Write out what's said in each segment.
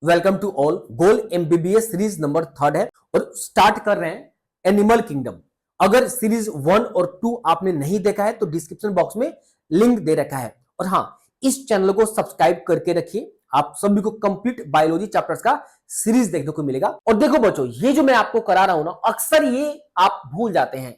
Welcome to all. Goal MBBS series number 3 है और start कर रहे हैं एनिमल किंगडम। अगर सीरीज 1 और 2 आपने नहीं देखा है तो डिस्क्रिप्शन बॉक्स में लिंक दे रखा है। और हाँ, इस चैनल को सब्सक्राइब करके रखिए, आप सभी को कंप्लीट बायोलॉजी चैप्टर्स का सीरीज देखने को मिलेगा। और देखो बच्चों, ये जो मैं आपको करा रहा हूं ना, अक्सर ये आप भूल जाते हैं।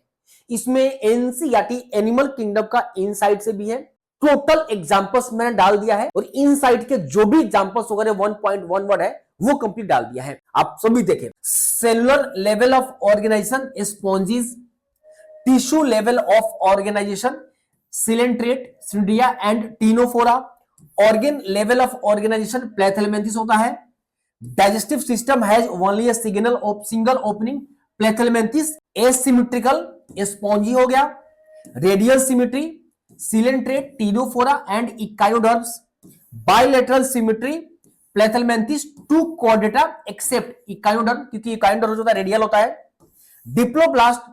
इसमें एनसीईआरटी एनिमल किंगडम का इनसाइड से भी है, टोटल एग्जांपल्स मैंने डाल दिया है और इनसाइड के जो भी एग्जांपल्स वगैरह 1.1 वर्ड है वो कंप्लीट डाल दिया है। आप सभी देखें, cellular level of organisation sponges, tissue level of organisation coelenterate, cnidaria and ctenophora, organ level of organisation platyhelminthes होता है। Digestive system has only a single opening platyhelminthes, asymmetrical sponge हो गया। Radial symmetry coelenterate, ctenophora and echinoderms. Bilateral symmetry platyhelminthes, to chordata except echinoderm, क्योंकि echinoderm होता है radial होता है। डिप्लोब्लास्ट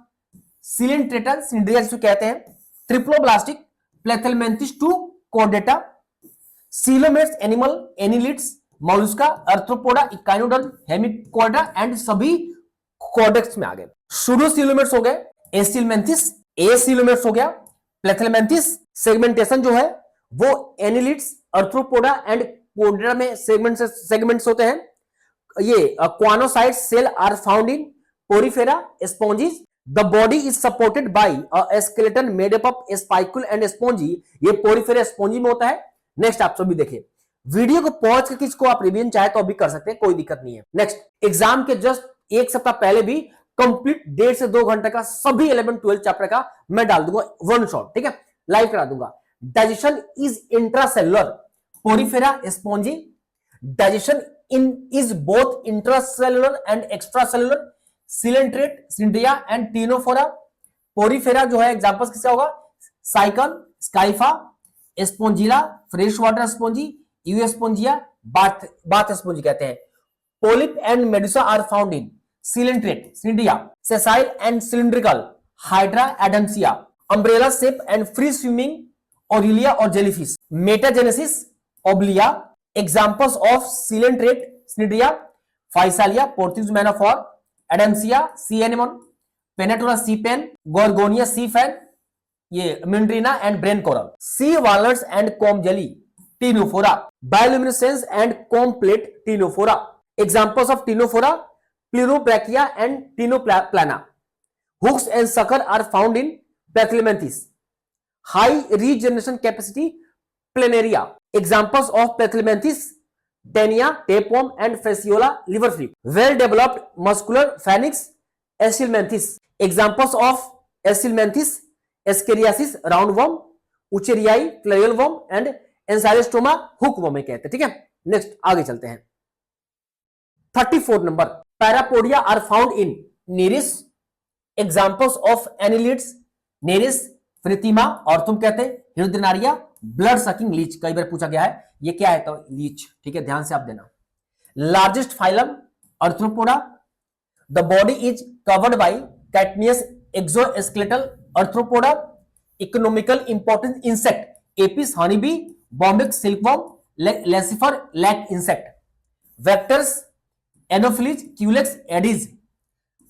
Coelenterata सिंड्रिया जिसको कहते हैं। Triploblastic platyhelminthes, to chordata. Coelomates animal annelids, mollusca, arthropoda, echinoderm, hemichordata and सभी कॉर्डेक्स में आ गए। सूडोसीलोमेट्स हो गए, एसिलमेंथिस, एसिलोमेट्स हो गया। प्लेथेलमेंथिस सेगमेंटेशन जो है वो एनिलिड्स, अर्थ्रोपोडा एंड कॉर्डेटा में सेगमेंट्स होते हैं। ये choanocyte cell are found in Porifera sponges. The body is supported by a skeleton made up of spicule and spongin. ये पोरीफेरा स्पॉन्जी में होता है। नेक्स्ट आप सभी देखिए, वीडियो को पॉज करके इसको आप रिवीजन चाहे तो अभी कर सकते हैं, कोई दिक्कत नहीं है। नेक्स्ट, एग्जाम के जस्ट एक सप्ताह पहले भी कंप्लीट 1.5 से 2 घंटे का सभी 11-12 चैप्टर का मैं डाल दूंगा वन शॉट, ठीक है, लाइव करा दूंगा। Digestion is intracellular, Porifera sponge. Digestion is both intracellular and extracellular, coelenterate, Cnidaria and Ctenophora. Porifera जो है एग्जांपल्स किसका होगा? Sycon, Scypha, Spongilla, fresh water sponge, Euspongia, bath sponge कहते हैं। Polyp and medusa are found in coelenterate, Cnidaria, sessile and cylindrical, Hydra, Adamsia, umbrella shape and free swimming, Aurelia और jellyfish. Metagenesis, Obelia. Examples of coelenterate, Cnidaria, Physalia, Portuguese man of war, Adamsia, sea anemone, पेनेटोरा C pen, Gorgonia sea fan, ये Meandrina and brain coral. Sea walnuts and comb jelly, Ctenophora. Bioluminescence and comb plate, Ctenophora. Examples of Ctenophora, Pleurobrachia and Tinoplana. Hooks and sucker are found in Platyhelminthes. High regeneration capacity, Planaria. Examples of Platyhelminthes: Tenia, tapeworm and Fasciola, liver flea. Well developed muscular phalanx, Aschelminthes. Examples of Aschelminthes: Escheriasis, roundworm, Ucheriae, flail worm and Ancylostoma, hookworm कहते हैं, ठीक है। Next आगे चलते हैं। 34 number, parapodia are found in Nereis. Examples of annelids: Nereis, Pheretima, और तुम कहते हैं हिरदिनारिया, ब्लड सकिंग लीच, कई बार पूछा गया है ये क्या है, तो लीच, ठीक है, ध्यान से आप देना। Largest phylum Arthropoda. The body is covered by chitinous exoskeletal Arthropoda. Economical importance insect: Apis, honeybee, Bombyx silkworm, Laccifer, lac insect. Vectors: Anopheles, Culex, Aedes,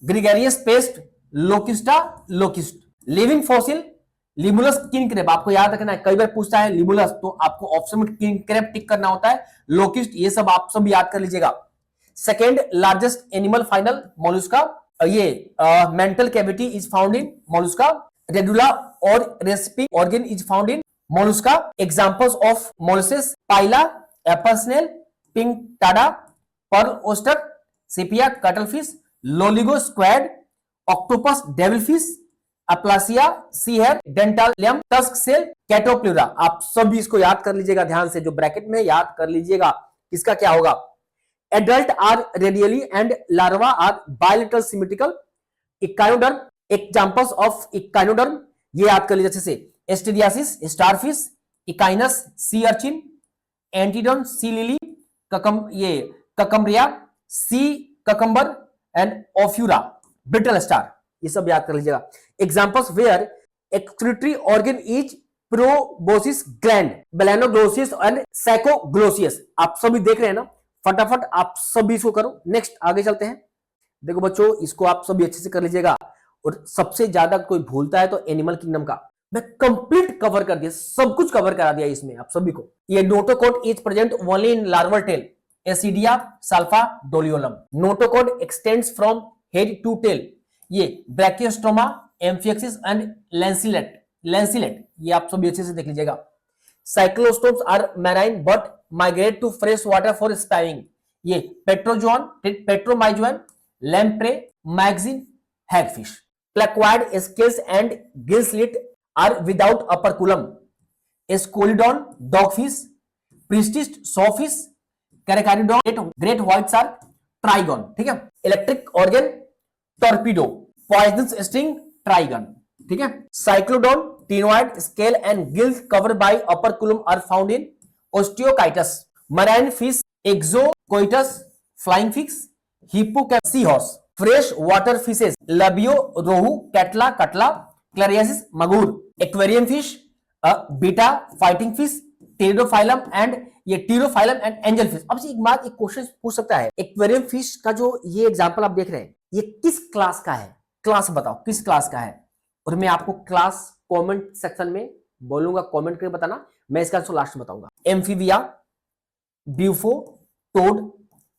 gregarious pest, Locusta, locust. Living fossil: Limulus, king crab, आपको याद रखना है, कई बार पूछता है Limulus तो आपको option में किंग क्रैब टिक करना होता है, लोकिस्ट, ये सब आप सब याद कर लीजिएगा। सेकेंड लार्जेस्ट एनिमल फाइनल, मोलस्का। ये mantle cavity is found in Mollusca. Radula और rasping organ is found in Mollusca. Examples of molluscs: Pila, apple snail, Pinctada, pearl oyster, Sepia, cuttlefish, Loligo squid, Octopus, devilfish, Aplysia, sea hare, Dentalium, tusk shell, Chaetopleura. आप सभी इसको याद कर लीजिएगा ध्यान से, जो ब्रैकेट में याद कर लीजिएगा इसका क्या होगा। Adult are radially and larva are bilateral symmetrical. Echinoderm, examples of echinoderm ये याद कर लीजिए अच्छे से: Asterias, starfish, Echinus, sea urchin, Antedon, sea lily, Cucumaria, sea cucumber and Ophiura, brittle star, ये सब याद कर लीजिएगा। Examples where excretory organ is proboscis gland, Balanoglossus and Saccoglossus. आप सभी देख रहे हैं ना, फटाफट आप सभी इसको करो। नेक्स्ट आगे चलते हैं। देखो बच्चों, इसको आप सभी अच्छे से कर लीजिएगा। और सबसे ज्यादा कोई भूलता है तो एनिमल किंगडम का मैं कंप्लीट कवर कर दिया, सब कुछ कवर करा दिया इसमें आप सभी को। ये notochord is present only in larval tail Ascidia Salpa Doliolum. Notochord extends from head to tail. ये ब्रैकियोस्टोमा, एम्फिएक्सिस एंड लैंसिलेट ये आप सभी अच्छे से देख लीजिएगा। Cyclostomes are marine but migrate to fresh water for spawning. ये पेट्रोजोन, Petromyzon, lamprey, Myxine, hagfish. Placoid scales and gill slits are without operculum. Scoliodon dogfish, Pristis sawfish, Carcharodon, great white shark, Trygon. ठीक है। Electric organ Torpedo, poisonous sting, Trygon. ठीक है। Cycloid, ctenoid scale and gills covered by operculum are found in Osteichthyes. Marine fish, Exocoetus, flying fish, Hippocampus, sea horse. Fresh water fishes, लबियो, rohu, Catla, katla, Clarias, magur. Aquarium fish, Betta fighting fish, Pterophyllum and ये Pterophyllum and angel fish. अब एक बात, एक question पूछ सकता है, aquarium fish का जो ये एग्जांपल आप देख रहे हैं, ये किस क्लास का है? क्लास बताओ किस क्लास का है। और मैं आपको क्लास कमेंट सेक्शन में बोलूंगा, कमेंट करके बताना, मैं इसका आंसर लास्ट में बताऊंगा। Amphibia, Bufo, toad,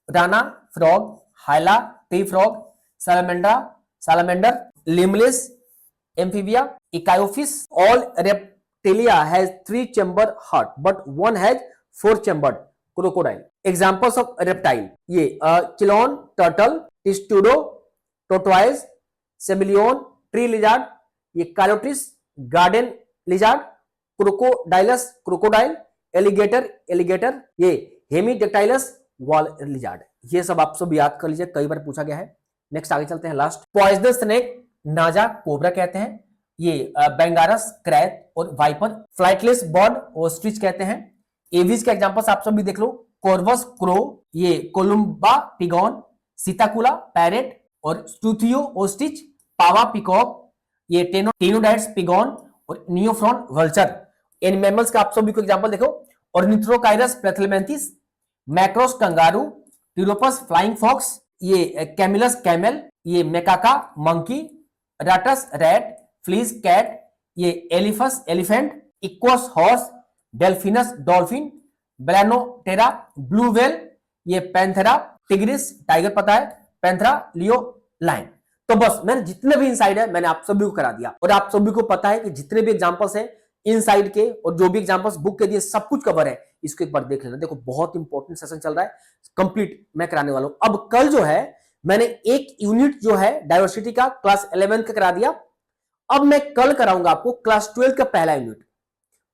Rana, frog, Hyla, tree frog, salamander, limbless, Amphibia, Ichthyophis. All Reptilia has 3 chamber heart but one has 4 chambered crocodile. Examples of reptile, ये Chelone, turtle, Testudo, tortoise, सेबिलियन, tree lizard, ये Calotes, garden lizard, Crocodylus, crocodile, alligator, ये Hemidactylus, wall lizard. ये सब आप सब याद कर लीजिए, कई बार पूछा गया है। नेक्स्ट आगे चलते हैं। लास्ट पॉइजनस स्नेक, नाजा कोबरा कहते हैं। ये बेंगारस, क्रैत और वाइपर। फ्लाइटलेस बर्ड, ऑस्ट्रिच कहते हैं। एविज के एग्जांपल्स आप सब भी देख लो, कॉर्वस, क्रो, ये कोलुम्बा, पिगॉन, सीताकुला, पैरेट और स्टूथियो ऑस्ट्रिच, पावा, पिकॉक, ये टेनोडाइट्स, पिगॉन और नियोफ्रॉन, वल्चर। इन मैमल्स का आप सभी को एग्जांपल देखो, ऑर्निथ्रोकाइरस प्लेथलेमेंथिस, Macropus, kangaroo, Pteropus, flying fox, ये कैमिलस, कैमल, ये Macaca, monkey, Rattus, rat, Felis, cat, ये Elephas, elephant, Equus, horse, Delphinus, dolphin, Balaenoptera, blue whale, ये पैंथेरा, टिग्रिस, टाइगर पता है, पैंथेरा, लियो, लाइन। तो बस मैंने जितने भी इनसाइड है मैंने आप सभी को करा दिया। और आप सभी को पता है कि जितने भी एग्जांपल्स हैं इनसाइड के और जो भी एग्जांपल्स बुक के दिए सब कुछ कवर है, इसको एक बार देख लेना। देखो बहुत इंपॉर्टेंट सेशन चल रहा है, कंप्लीट मैं कराने वाला हूं। अब कल जो है मैंने एक यूनिट जो है डाइवर्सिटी का क्लास 11 का करा दिया। अब मैं कल कराऊंगा आपको क्लास 12 का पहला यूनिट।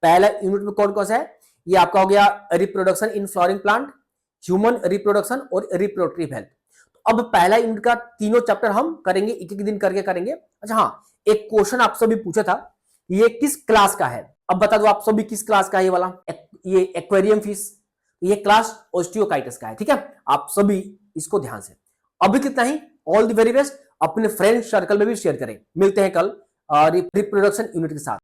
पहला यूनिट में कौन कौन सा है? ये आपका हो गया reproduction in flowering plant, human reproduction और रिप्रोडक्टिव हेल्थ। अब पहला यूनिट का तीनों चैप्टर हम करेंगे, एक एक दिन करके करेंगे। अच्छा हाँ, एक क्वेश्चन आप सभी पूछा था, ये किस क्लास का है? अब बता दो आप सभी किस क्लास का है ये वाला, ये एक्वेरियम फिश, ये क्लास ओस्टियोकाइटस का है। ठीक है, आप सभी इसको ध्यान से। अभी कितना ही, ऑल द वेरी बेस्ट। अपने फ्रेंड सर्कल में भी शेयर करें। मिलते हैं कल रिप्रोडक्शन यूनिट के साथ।